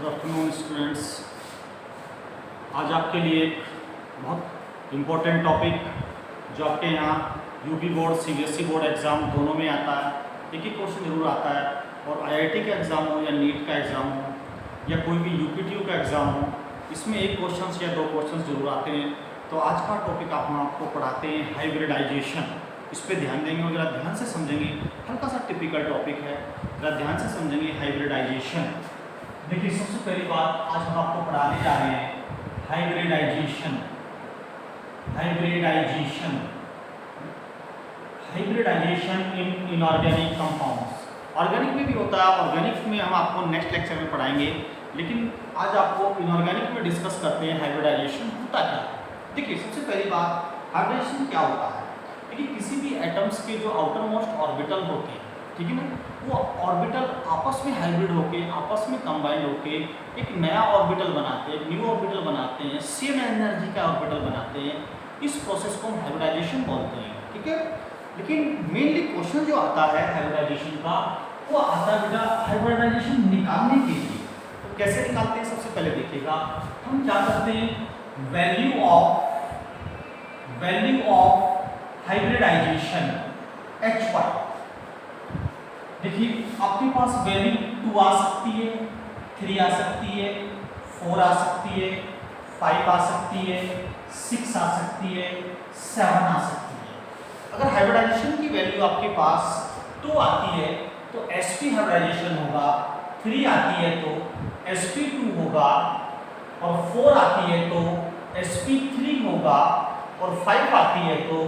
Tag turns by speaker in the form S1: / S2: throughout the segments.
S1: Afternoon students. आज आपके लिए एक बहुत इम्पोर्टेंट टॉपिक जो आपके यहाँ UP board CBSE board exam दोनों में आता है, एक ही क्वेश्चन जरूर आता है। और आईआईटी का एग्ज़ाम हो या नीट का एग्ज़ाम हो या कोई भी यूपीटीयू का एग्ज़ाम हो, इसमें एक क्वेश्चन या दो क्वेश्चन जरूर आते हैं। तो आज का टॉपिक हम आपको पढ़ाते हैं हाइब्रिडाइजेशन। इस पर ध्यान देंगे और ज़रा ध्यान से समझेंगे। हल्का सा टिपिकल टॉपिक है, ज़रा ध्यान से समझेंगे हाइब्रिडाइजेशन। देखिए, सबसे पहली बात आज हम आपको पढ़ाने जा रहे हैं हाइब्रिडाइजेशन। हाइब्रिडाइजेशन हाइब्रिडाइजेशन इन इनऑर्गेनिक कंपाउंड्स। ऑर्गेनिक में भी होता है, ऑर्गेनिक में हम आपको नेक्स्ट लेक्चर में पढ़ाएंगे, लेकिन आज आपको इनऑर्गेनिक में डिस्कस करते हैं हाइब्रिडाइजेशन होता क्या है। देखिए, सबसे पहली बात, हाइब्रिडाइजेशन क्या होता है। देखिए, किसी भी एटम्स के जो आउटर मोस्ट ऑर्बिटल होते हैं, ठीक है ना, वो ऑर्बिटल आपस में हाइब्रिड होके, आपस में कंबाइंड होके एक नया ऑर्बिटल बनाते हैं, न्यू ऑर्बिटल बनाते हैं, सेम एनर्जी का ऑर्बिटल बनाते हैं। इस प्रोसेस को हम हाइब्रिडाइजेशन बोलते हैं, ठीक है। लेकिन मेनली क्वेश्चन जो आता है हाइब्रिडाइजेशन का, वो आता है बेटा हाइब्रिडाइजेशन निकालने के लिए। तो कैसे निकालते हैं, सबसे पहले देखिएगा, हम क्या करते हैं, वैल्यू ऑफ हाइब्रिडाइजेशन HY। देखिए, आपके पास वैल्यू 2 आ सकती है, 3 आ सकती है, 4 आ सकती है, 5 आ सकती है, 6 आ सकती है, 7 आ सकती है। अगर हाइब्रिडाइजेशन की वैल्यू आपके पास 2 आती है तो sp हाइब्रिडाइजेशन होगा, 3 आती है तो sp2 होगा, और 4 आती है तो sp3 होगा, और 5 आती है तो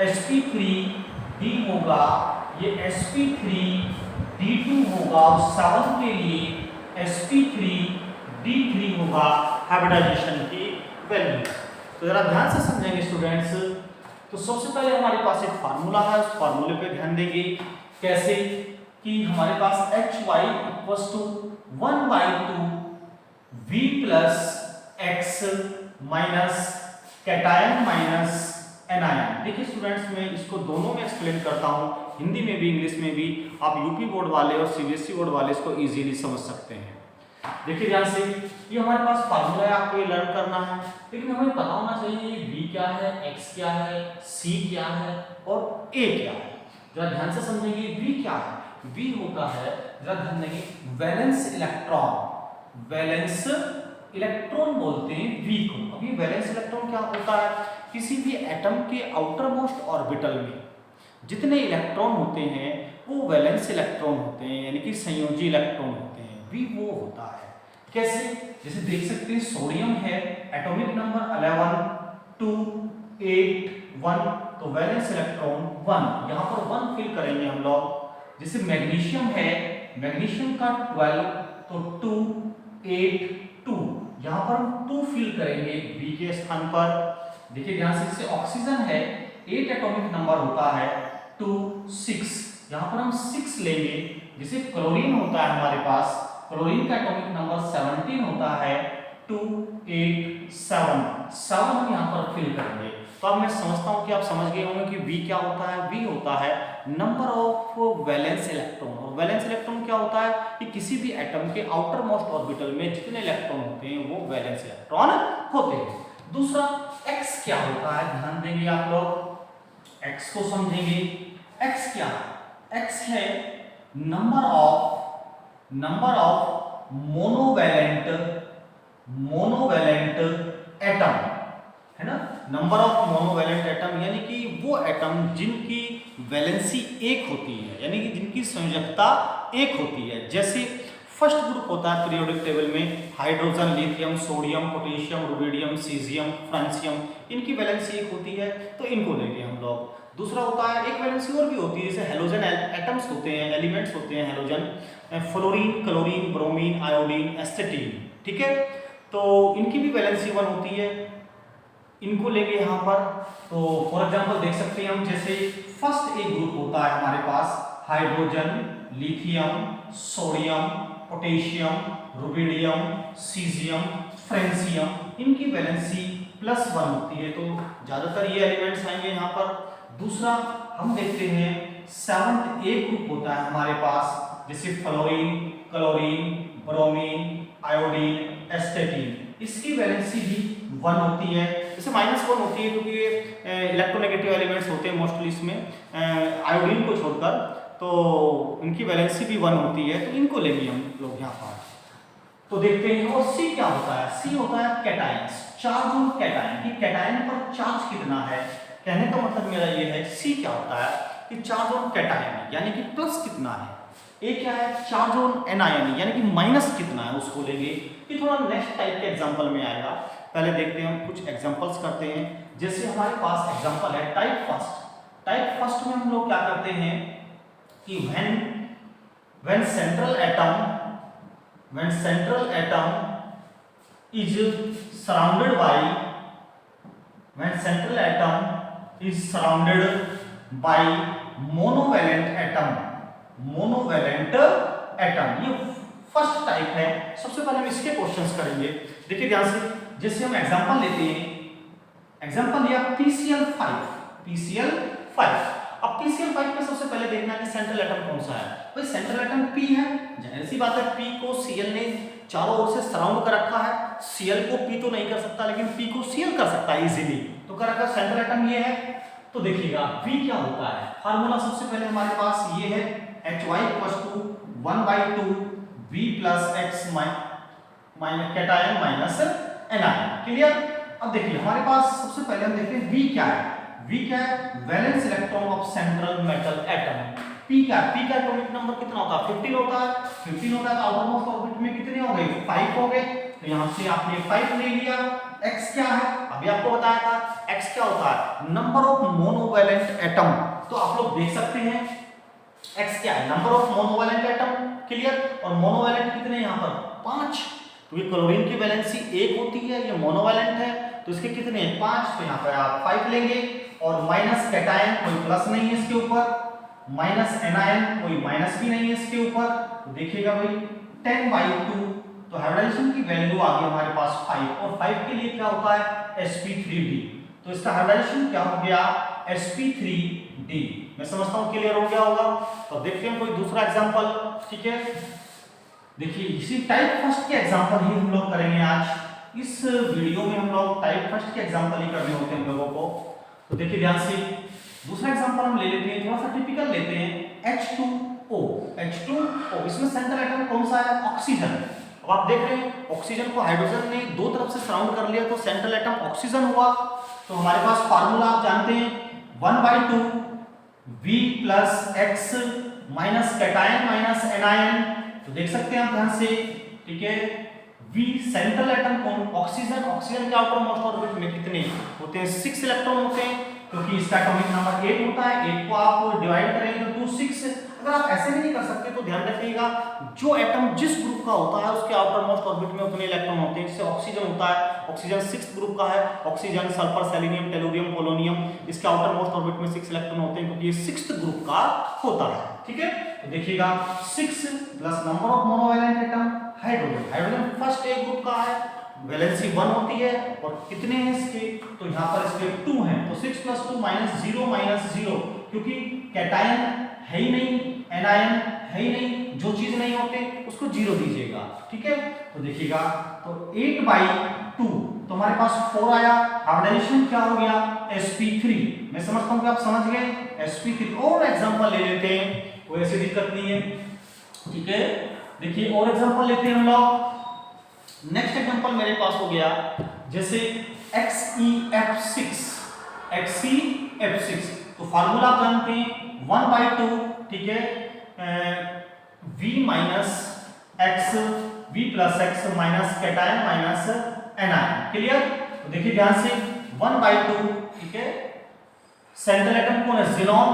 S1: sp3d होगा, ये sp3d2 होगा, और 7 के लिए sp3d3 होगा हाइब्रिडाइजेशन की वैल्यू। तो जरा ध्यान से समझेंगे स्टूडेंट्स। तो सबसे पहले हमारे पास एक फार्मूला है, उस फार्मूले पे ध्यान देंगे। कैसे कि हमारे पास HY equals to 1/2 V plus x minus cation minus anion. देखिए स्टूडेंट्स, मैं इसको दोनों में एक्सप्लेन करता हूँ, हिंदी में भी इंग्लिश में भी। आप यूपी बोर्ड वाले और सीबीएसई बोर्ड वाले इसको इजीली समझ सकते हैं। देखिए ध्यान से, ये हमारे पास फार्मूला है, आपको ये लर्न करना है, लेकिन हमें पता होना चाहिए ये V क्या है, X क्या है, C क्या है और A क्या है। जरा ध्यान से समझेंगे, V क्या है। V होता है, जरा ध्यान देंगे, वैलेंस इलेक्ट्रॉन। वैलेंस इलेक्ट्रॉन बोलते हैं V को। अब ये वैलेंस इलेक्ट्रॉन क्या होता है, किसी भी एटम के आउटर मोस्ट ऑर्बिटल में जितने इलेक्ट्रॉन होते हैं वो वैलेंस इलेक्ट्रॉन होते हैं, यानी कि संयोजी इलेक्ट्रॉन होते हैं। V वो होता है। कैसे, जैसे देख सकते हैं, सोडियम है, एटॉमिक नंबर 11 2 8 1, तो वैलेंस इलेक्ट्रॉन 1, यहाँ पर 1 फिल करेंगे हम लोग। जैसे मैग्नीशियम है, मैग्नीशियम का 12, तो 2 8 2, यहाँ पर हम 2 फिल करेंगे V के स्थान पर। देखिए ध्यान से, जैसे ऑक्सीजन है, 8 एटॉमिक नंबर होता है, 2 6, यहाँ पर हम 6 लेंगे। जैसे क्लोरीन होता है हमारे पास, क्लोरीन का एटॉमिक नंबर 17 होता है, 2 8 7, 7 हम यहाँ पर फिल करेंगे। तो अब मैं समझता हूँ कि आप समझ गए होंगे कि V क्या होता है। V होता है नंबर ऑफ वैलेंस इलेक्ट्रॉन। और वैलेंस इलेक्ट्रॉन क्या होता है कि किसी भी एटम के आउटर मोस्ट ऑर्बिटल में जितने इलेक्ट्रॉन होते हैं वो वैलेंस इलेक्ट्रॉन होते हैं। दूसरा X क्या होता है, ध्यान देंगे आप लोग, X को समझेंगे। X क्या है, X है नंबर ऑफ मोनोवैलेंट एटम, है ना। नंबर ऑफ मोनोवैलेंट एटम यानी कि वो एटम जिनकी वैलेंसी एक होती है, यानी कि जिनकी संयोजकता एक होती है। जैसे फर्स्ट ग्रुप होता है पीरियोडिक टेबल में, hydrogen, lithium, sodium, potassium, rubidium, caesium, francium, इनकी वैलेंसी एक होती है, तो इनको लेंगे हम लोग। दूसरा होता है, एक वैलेंसी और भी होती है, जैसे हेलोजन एटम्स होते हैं, एलिमेंट्स होते हैं halogen, fluorine, chlorine, bromine, iodine, astatine, ठीक है। तो इनकी भी वैलेंसी 1 होती है, इनको लेंगे यहाँ पर। तो फॉर एग्जांपल देख सकते हैं हम, जैसे फर्स्ट एक ग्रुप होता है हमारे पास, hydrogen, lithium, sodium, potassium, rubidium, caesium, francium, इनकी वैलेंसी +1 होती है। तो ज्यादातर ये एलिमेंट्स आएंगे यहाँ पर। दूसरा हम देखते हैं सेवंथ एक ग्रुप होता है हमारे पास, जैसे फ्लोरीन, क्लोरीन, ब्रोमीन, आयोडीन, एस्टेटीन, इसकी वैलेंसी भी 1 होती है। जैसे -1 होती है क्योंकि ये इलेक्ट्रोनेगेटिव एलिमेंट्स होते हैं मोस्टली इसमें, आयोडीन को छोड़कर, तो इनकी वैलेंसी भी 1 होती है, तो इनको लेंगे हम लोग यहाँ पर। तो देखते हैं। और सी क्या होता है? सी होता है कैटायंस, चार्ज ऑन कैटायन, कि कैटायन पर चार्ज कितना है। कहने का मतलब मेरा ये है, सी क्या होता है कि चार्ज ऑन कैटायन यानी कि प्लस कितना है। ए क्या है? चार्ज ऑन एनायन यानी कि माइनस कितना है, उसको लेंगे। ये थोड़ा नेक्स्ट टाइप के एग्जांपल में आएगा, पहले देखते हैं हम कुछ एग्जांपल्स करते हैं। जैसे हमारे पास एग्जांपल है टाइप फर्स्ट। टाइप फर्स्ट में हम लोग क्या करते हैं कि when central atom is surrounded by monovalent atom, ये फर्स्ट टाइप है। सबसे पहले हम इसके क्वेश्चंस करेंगे, देखिए ध्यान से। जैसे हम एग्जांपल लेते हैं, एग्जांपल लिया PCl5। अब PCl5 में सबसे पहले देखना है कि सेंट्रल एटम कौन सा है। भाई सेंट्रल एटम P है, जाहिर सी बात है P को Cl ने चारों ओर से सराउंड कर रखा है। Cl को P तो नहीं कर सकता, लेकिन P को Cl कर सकता है इजीली, तो कर रखा सेंट्रल एटम ये है। तो देखिएगा V क्या होता है, फार्मूला सबसे पहले हमारे पास ये है HY = 1/2 V + X minus cation minus anion. Clear? अब देखिए हमारे पास सबसे पहले हम देखते हैं V क्या है। V क्या है? Valence electron of central metal atom. P क्या है? P का एटॉमिक नंबर कितना होता है? 15 होता है। 15 होता है तो आउटरमोस्ट ऑर्बिट में कितने हो गए? 5 हो गए। तो यहां से आपने 5 ले लिया। X क्या है? अभी आपको बताया था X क्या होता है? Number of monovalent atom. तो आप लोग देख सकते हैं X क्या है? Number of monovalent atom. Clear? और मोनोवैलेंट कितने यहां पर? 5। क्योंकि क्लोरीन की वैलेंसी 1 होती है, ये मोनोवैलेंट है, तो इसके कितने हैं? 5। तो यहां पर आप 5 लेंगे। और माइनस कैटायन, कोई प्लस नहीं है इसके ऊपर, माइनस एनायन, कोई माइनस भी नहीं है इसके ऊपर। तो देखिएगा भाई 10/2, तो हाइब्रिडाइजेशन की वैल्यू आ गई हमारे पास 5। और 5 के लिए क्या होता है? sp3d। तो इसका हाइब्रिडाइजेशन क्या हो गया? sp3d। मैं समझता हूं क्लियर हो गया होगा। तो देखते हैं कोई दूसरा एग्जांपल। ठीक है, देखिए इसी टाइप फर्स्ट के एग्जांपल ही हम लोग करेंगे आज। इस वीडियो में हम लोग टाइप फर्स्ट के एग्जांपल ही करने होते हैं हम लोगों को। तो देखिए ध्यान से, दूसरा एग्जांपल हम ले लेते हैं, थोड़ा सा टिपिकल लेते हैं। H2O, इसमें सेंट्रल एटम कौन सा है? ऑक्सीजन। अब आप देख रहे हैं ऑक्सीजन को हाइड्रोजन ने दो तरफ से सराउंड कर लिया, तो सेंट्रल एटम ऑक्सीजन हुआ। तो हमारे पास फार्मूला आप जानते हैं 1/2 V + X minus cation minus anion. तो देख सकते हैं आप ध्यान से। ठीक है, V सेंट्रल एटम कौन? ऑक्सीजन। ऑक्सीजन के आउटर मोस्ट ऑर्बिट में कितने होते हैं? 6 इलेक्ट्रॉन होते हैं, क्योंकि इसका एटॉमिक नंबर 8 होता है। 8 को आप डिवाइड करेंगे तो 2 6। अगर आप ऐसे भी नहीं कर सकते तो ध्यान रखिएगा, जो एटम जिस ग्रुप का होता है उसके आउटर मोस्ट ऑर्बिट में उतने इलेक्ट्रॉन होते हैं। जैसे ऑक्सीजन होता है, ऑक्सीजन 6th ग्रुप का है। Oxygen, sulphur, selenium, tellurium, polonium, इसके आउटर मोस्ट ऑर्बिट में 6 इलेक्ट्रॉन होते हैं, क्योंकि ये 6th ग्रुप का होता है। ठीक है, तो देखिएगा 6 plus number of monovalent atom, hydrogen. Hydrogen first एक ग्रुप का है, वैलेंसी 1 होती है। और कितने हैं इसके? तो यहाँ पर इसके 2 हैं, तो 6 + 2 -0, क्योंकि कैटायन है ही नहीं, एनायन है ही नहीं, जो चीज नहीं होते उसको 0 दीजिएगा। ठीक है, तो देखिएगा तो 8/2, तो हमारे पास 4 आया। हाइब्रिडाइजेशन क्या हो गया? sp3। मैं समझता हूं कि आप समझ गए sp3। और एग्जांपल ले लेते हैं, कोई ऐसी दिक्कत नहीं है। ठीक है, देखिए और एग्जांपल लेते हैं हम लोग। नेक्स्ट एग्जांपल मेरे पास हो गया, जैसे XeF6। तो फार्मूला आप जानते हैं 1/2, ठीक है, V + X minus cation minus anion. Clear? तो देखिए ध्यान से 1/2, ठीक है। सेंट्रल एटम कौन है? ज़ीनॉन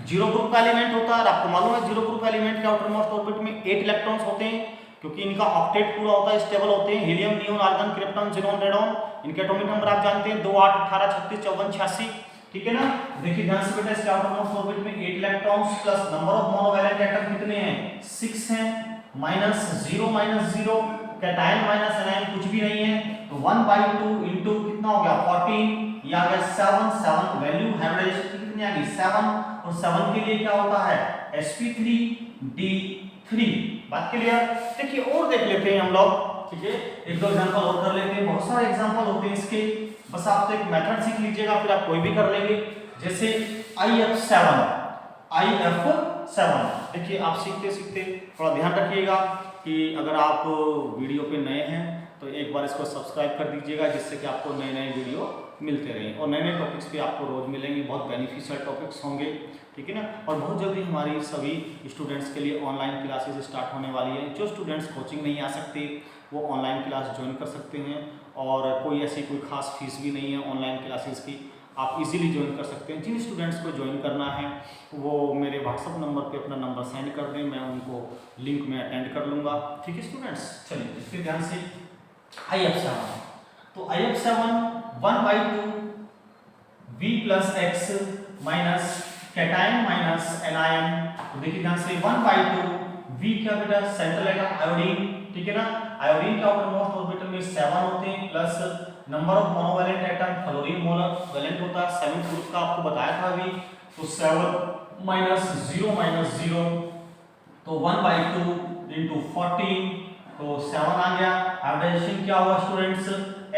S1: 0 ग्रुप का एलिमेंट होता है। और आपको मालूम है 0 ग्रुप एलिमेंट के आउटर मोस्ट ऑर्बिट में 8 इलेक्ट्रॉन्स होते हैं, क्योंकि इनका ऑक्टेट पूरा होता है, स्टेबल होते हैं। Helium, neon, argon, krypton, xenon, radon. इनके एटॉमिक नंबर आप जानते हैं 2 8 18 36 54 86। ठीक है ना? देखिए ध्यान से बेटा, इसके आउटर मोस्ट ऑर्बिट में 8 electrons plus number of monovalent atom कितने हैं? 6 हैं। -0 कैटायन माइनस एनायन कुछ भी नहीं है, तो 1/2 इनटू कितना हो गया? 14, ये आ गया 7 वैल्यू हाइब्रिडाइजेशन की कितनी कितनी आ गई 7, और 7 के लिए क्या होता है sp3d3। बात क्लियर। देखिए और देख लेते हैं हम लोग, ठीक है, एक दो एग्जांपल और कर लेते हैं, बहुत सारे एग्जांपल होते हैं इसके, बस आप तो एक मेथड सीख लीजिएगा फिर आप कोई भी कर लेंगे। जैसे IF7, देखिए आप सीखते सीखते थोड़ा ध्यान रखिएगा कि अगर आप वीडियो पे नए हैं तो एक बार इसको सब्सक्राइब कर दीजिएगा, जिससे कि आपको नए नए वीडियो मिलते रहें और नए नए टॉपिक्स पे आपको रोज मिलेंगे, बहुत बेनिफिशियल टॉपिक्स होंगे, ठीक है ना। और बहुत जल्दी हमारी सभी स्टूडेंट्स के लिए ऑनलाइन क्लासेस स्टार्ट होने वाली है। जो स्टूडेंट्स कोचिंग नहीं आ सकते वो ऑनलाइन क्लास ज्वाइन कर सकते हैं, और कोई ऐसी कोई खास फीस भी नहीं है ऑनलाइन क्लासेस की, आप इजीली ज्वाइन कर सकते हैं। जिन स्टूडेंट्स को ज्वाइन करना है वो मेरे व्हाट्सअप नंबर पे अपना नंबर सेंड कर दें, मैं उनको लिंक में अटेंड कर लूँगा, ठीक है स्टूडेंट्स। चलिए इसके ध्यान से IF7, तो IF7 1/2 V plus x minus cation minus anion, तो देखिए ध्यान से 1/2 V क्या बेटा सेंट्रल एटम आयोडीन, ठीक है ना। आयोडीन का आउटरमोस्ट ऑर्बिटल में 7 होते हैं, plus number of monovalent atom fluorine monovalent होता है 7 ग्रुप का, आपको बताया था अभी। तो 7 माइनस 0 तो 1/2 into 14, तो 7 आ गया। हाइब्रिडाइजेशन क्या हुआ स्टूडेंट्स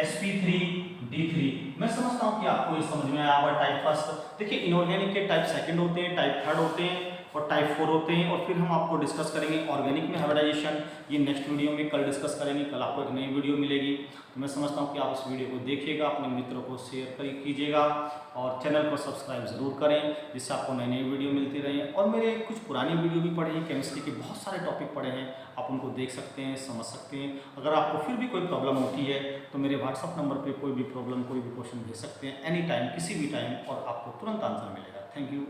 S1: sp3d3। मैं समझता हूँ कि आपको ये समझ में आया होगा। टाइप फर्स्ट देखिए, इनऑर्गेनिक के टाइप सेकंड होते हैं, टाइप थर्ड होते हैं और टाइप 4 होते हैं, और फिर हम आपको डिस्कस करेंगे ऑर्गेनिक में हाइब्रिडाइजेशन, ये नेक्स्ट वीडियो में कल डिस्कस करेंगे। कल आपको एक नई वीडियो मिलेगी, तो मैं समझता हूँ कि आप इस वीडियो को देखिएगा, अपने मित्रों को शेयर कीजिएगा और चैनल को सब्सक्राइब ज़रूर करें, जिससे आपको नई नई वीडियो मिलती रहे। और मेरे कुछ पुरानी वीडियो भी पड़े हैं, केमिस्ट्री के बहुत सारे टॉपिक पड़े हैं, आप उनको देख सकते हैं, समझ सकते हैं। अगर आपको फिर भी कोई प्रॉब्लम होती है तो मेरे व्हाट्सअप नंबर पर कोई भी प्रॉब्लम, कोई भी क्वेश्चन भेज सकते हैं एनी टाइम, किसी भी टाइम, और आपको तुरंत आंसर मिलेगा। Thank you.